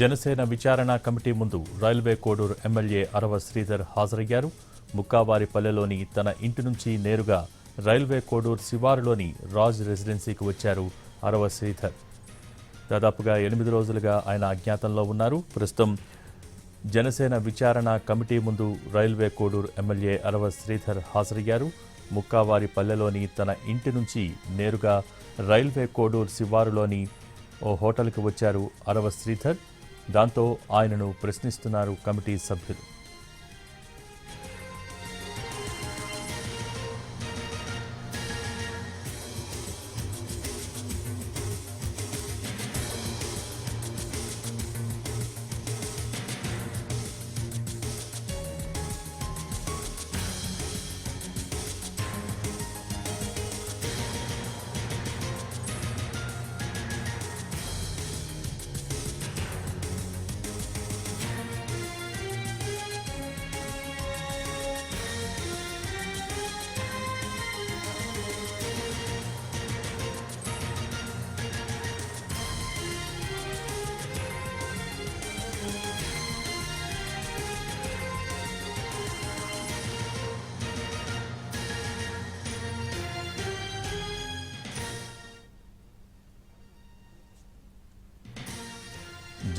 జనసేన విచారణ కమిటీ ముందు railway Koduru MLA అరవ శ్రీధర్ హాజరయ్యారు. ముక్కావారిపల్లెలోని తన ఇంటి నుంచి నేరుగా రైల్వే కోడూరు శివారులోని రాజ్ రెసిడెన్సీకి వచ్చారు అరవ శ్రీధర్. దాదాపుగా 8 రోజులుగా ఆయన అజ్ఞాతంలో ఉన్నారు. ప్రస్తుతం జనసేన విచారణ కమిటీ ముందు రైల్వే కోడూరు ఎమ్మెల్యే అరవ శ్రీధర్ హాజరయ్యారు. ముక్కావారిపల్లెలోని తన ఇంటి నుంచి నేరుగా రైల్వే కోడూరు శివారులోని ఓ హోటల్కి వచ్చారు అరవ శ్రీధర్. దాంతో ఆయనను ప్రశ్నిస్తున్నారు కమిటీ సభ్యులు.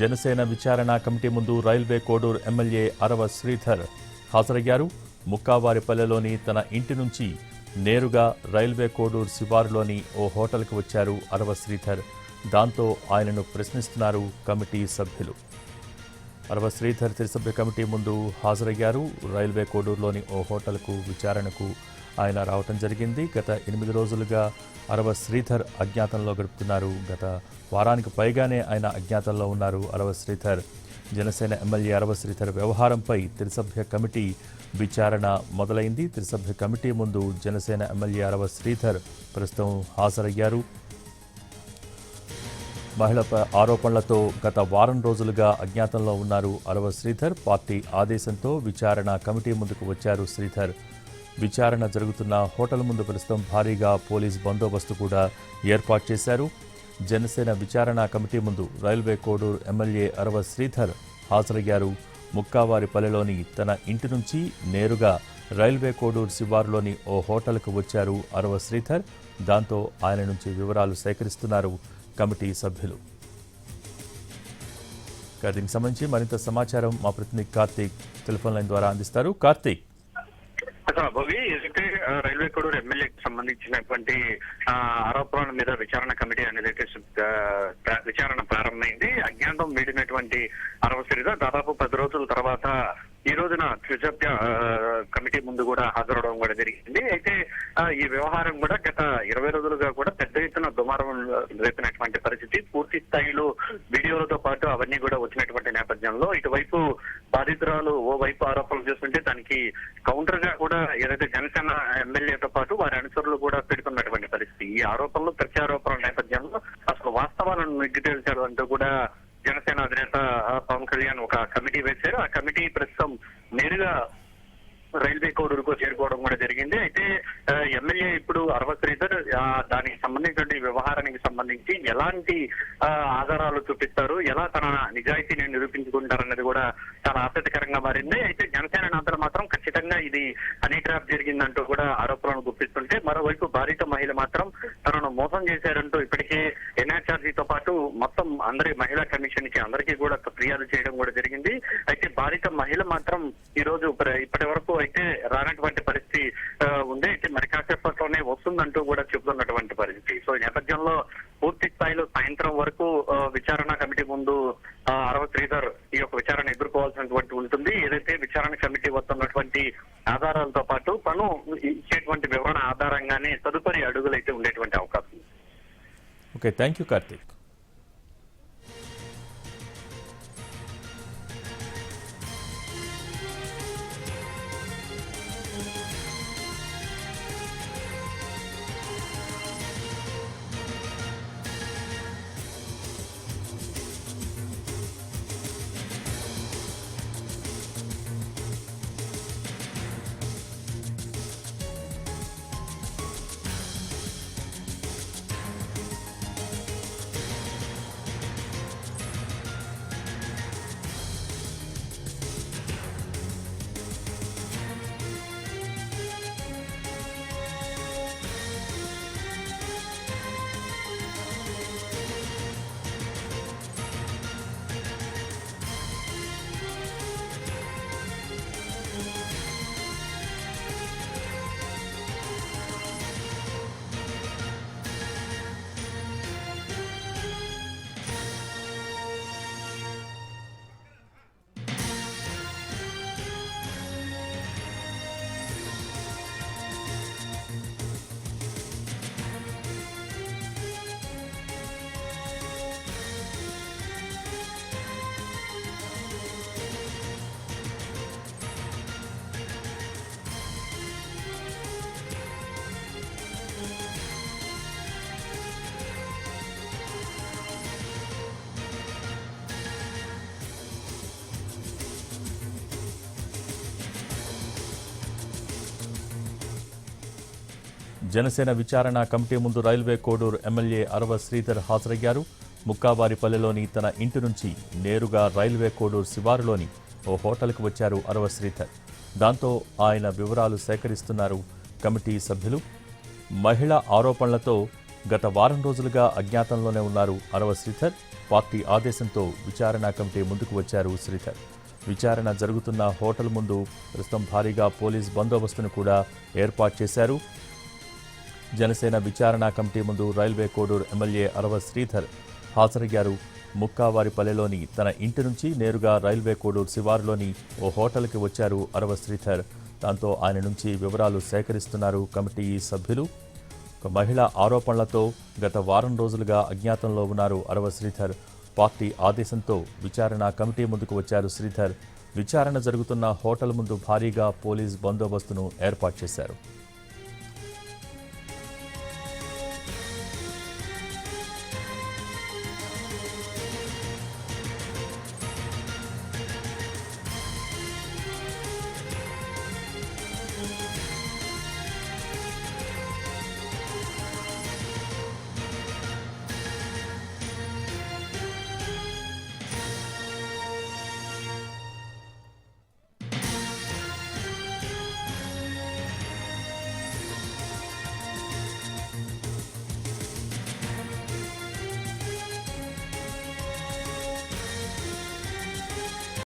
జనసేన విచారణ కమిటీ ముందు రైల్వే కోడూరు ఎమ్మెల్యే అరవ శ్రీధర్ హాజరయ్యారు. ముక్కావారిపల్లెలోని తన ఇంటి నుంచి నేరుగా రైల్వే కోడూరు శివారులోని ఓ హోటల్కి వచ్చారు అరవ శ్రీధర్. దాంతో ఆయనను ప్రశ్నిస్తున్నారు కమిటీ సభ్యులు. అరవ శ్రీధర్ త్రిసభ్య కమిటీ ముందు హాజరయ్యారు. రైల్వే కోడూరులోని ఓ హోటల్కు విచారణకు ఆయన రావటం జరిగింది. గత 8 రోజులుగా అరవ శ్రీధర్ అజ్ఞాతంలో గడుపుతున్నారు. గత వారానికి పైగానే ఆయన అజ్ఞాతంలో ఉన్నారు అరవ శ్రీధర్. జనసేన ఎమ్మెల్యే అరవ శ్రీధర్ వ్యవహారంపై త్రిసభ్య కమిటీ విచారణ మొదలైంది. త్రిసభ్య కమిటీ ముందు జనసేన ఎమ్మెల్యే అరవ శ్రీధర్ ప్రస్తుతం హాజరయ్యారు. మహిళపై ఆరోపణలతో గత వారం రోజులుగా అజ్ఞాతంలో ఉన్నారు అరవ శ్రీధర్. పార్టీ ఆదేశంతో విచారణ కమిటీ ముందుకు వచ్చారు శ్రీధర్. విచారణ జరుగుతున్న హోటల్ ముందు ప్రస్తుతం భారీగా పోలీస్ బందోబస్తు కూడా ఏర్పాటు చేశారు. జనసేన విచారణ కమిటీ ముందు రైల్వే కోడూరు ఎమ్మెల్యే అరవ శ్రీధర్ హాజరయ్యారు. ముక్కావారిపల్లెలోని తన ఇంటి నుంచి నేరుగా రైల్వే కోడూరు శివారులోని ఓ హోటల్కు వచ్చారు అరవ శ్రీధర్. దాంతో ఆయన నుంచి వివరాలు సేకరిస్తున్నారు కమిటీ సభ్యులు. దీనికి సంబంధించి మరింత సమాచారం మా ప్రతినిధి కార్తీక్ టెలిఫోన్ లైన్ ద్వారా అందిస్తారు. కార్తీక్, భవి ఏదైతే రైల్వే కోడూరు ఎమ్మెల్యేకి సంబంధించినటువంటి ఆరోపణల మీద విచారణ కమిటీ అనేది విచారణ ప్రారంభమైంది. అజ్ఞాతం వీడినటువంటి అరవ శ్రీధర్ దాదాపు 10 రోజుల తర్వాత ఈ రోజున త్రిసభ్య కమిటీ ముందు కూడా హాజరవడం కూడా జరిగింది. అయితే ఈ వ్యవహారం కూడా గత 20 రోజులుగా కూడా పెద్ద ఎత్తున దుమారం రేపినటువంటి పరిస్థితి. పూర్తి స్థాయిలో వీడియోలతో పాటు అవన్నీ కూడా వచ్చినటువంటి నేపథ్యంలో ఇటువైపు బాధితురాలు ఓ వైపు ఆరోపణలు చేస్తుంటే దానికి కౌంటర్ గా కూడా ఏదైతే జనసేన ఎమ్మెల్యేతో పాటు వారి అనుచరులు కూడా పెడుతున్నటువంటి పరిస్థితి. ఈ ఆరోపణలు ప్రత్యారోపణల నేపథ్యంలో అసలు వాస్తవాలను నిగ్గు తేల్చారు అంటూ కూడా జనసేన అధినేత పవన్ కళ్యాణ్ ఒక కమిటీ వేశారు. ఆ కమిటీ ప్రస్తుతం నేరుగా రైల్వే కోడూరుకు చేరుకోవడం కూడా జరిగింది. అయితే ఎమ్మెల్యే ఇప్పుడు అరవ శ్రీధర్ దానికి సంబంధించిన వ్యవహారానికి సంబంధించి ఎలాంటి ఆధారాలు చూపిస్తారు, ఎలా తన నిజాయితీని నిరూపించుకుంటారన్నది కూడా చాలా ఆసక్తికరంగా మారింది. అయితే జనసేన నేతలు మాత్రం ఖచ్చితంగా ఇది హనీ ట్రాప్ జరిగిందంటూ కూడా ఆరోపణలు గుప్పిస్తుంటే, మరోవైపు బాధిత మహిళ మాత్రం తనను మోసం చేశారంటూ ఇప్పటికే ఎన్ఆర్ఆర్జీతో పాటు మొత్తం అందరి మహిళా కమిషన్ కి అందరికీ కూడా ఫిర్యాదు చేయడం కూడా జరిగింది. అయితే బాధిత మహిళ మాత్రం ఈ రోజు ఇప్పటి వరకు అయితే రానటువంటి పరిస్థితి ఉంది. అయితే మరి కాసేపట్లోనే వస్తుందంటూ కూడా చెబుతున్నటువంటి పరిస్థితి. సో ఈ నేపథ్యంలో పూర్తి స్థాయిలో సాయంత్రం వరకు విచారణ కమిటీ ముందు అరవ శ్రీధర్ ఈ యొక్క విచారణ ఎదుర్కోవాల్సినటువంటి ఉంటుంది. ఏదైతే విచారణ కమిటీ వస్తున్నటువంటి ఆధారాలతో పాటు తను ఇచ్చేటువంటి వివరణ ఆధారంగానే తదుపరి అడుగులు అయితే ఉండేటువంటి అవకాశం ఉంది. Okay, thank you Karthik. Janasena విచారణ కమిటీ ముందు రైల్వే కోడూరు ఎమ్మెల్యే అరవ శ్రీధర్ హాజరయ్యారు. ముక్కావారిపల్లెలోని తన ఇంటి నుంచి నేరుగా రైల్వే కోడూరు శివారులోని ఓ హోటల్కు వచ్చారు అరవ శ్రీధర్. దాంతో ఆయన వివరాలు సేకరిస్తున్నారు కమిటీ సభ్యులు. మహిళ ఆరోపణలతో గత వారం రోజులుగా అజ్ఞాతంలోనే ఉన్నారు అరవ శ్రీధర్. పార్టీ ఆదేశంతో విచారణ కమిటీ ముందుకు వచ్చారు శ్రీధర్. విచారణ జరుగుతున్న హోటల్ ముందు ప్రస్తుతం భారీగా పోలీస్ బందోబస్తును కూడా ఏర్పాటు చేశారు. జనసేన విచారణ కమిటీ ముందు రైల్వే కోడూరు ఎమ్మెల్యే అరవ శ్రీధర్ హాజరయ్యారు. ముక్కావారిపల్లెలోని తన ఇంటి నుంచి నేరుగా రైల్వే కోడూరు శివారులోని ఓ హోటల్కి వచ్చారు అరవ శ్రీధర్. దాంతో ఆయన నుంచి వివరాలు సేకరిస్తున్నారు కమిటీ సభ్యులు. ఒక మహిళ ఆరోపణలతో గత వారం రోజులుగా అజ్ఞాతంలో ఉన్నారు అరవ శ్రీధర్. పార్టీ ఆదేశంతో విచారణ కమిటీ ముందుకు వచ్చారు శ్రీధర్. విచారణ జరుగుతున్న హోటల్ ముందు భారీగా పోలీస్ బందోబస్తును ఏర్పాటు చేశారు.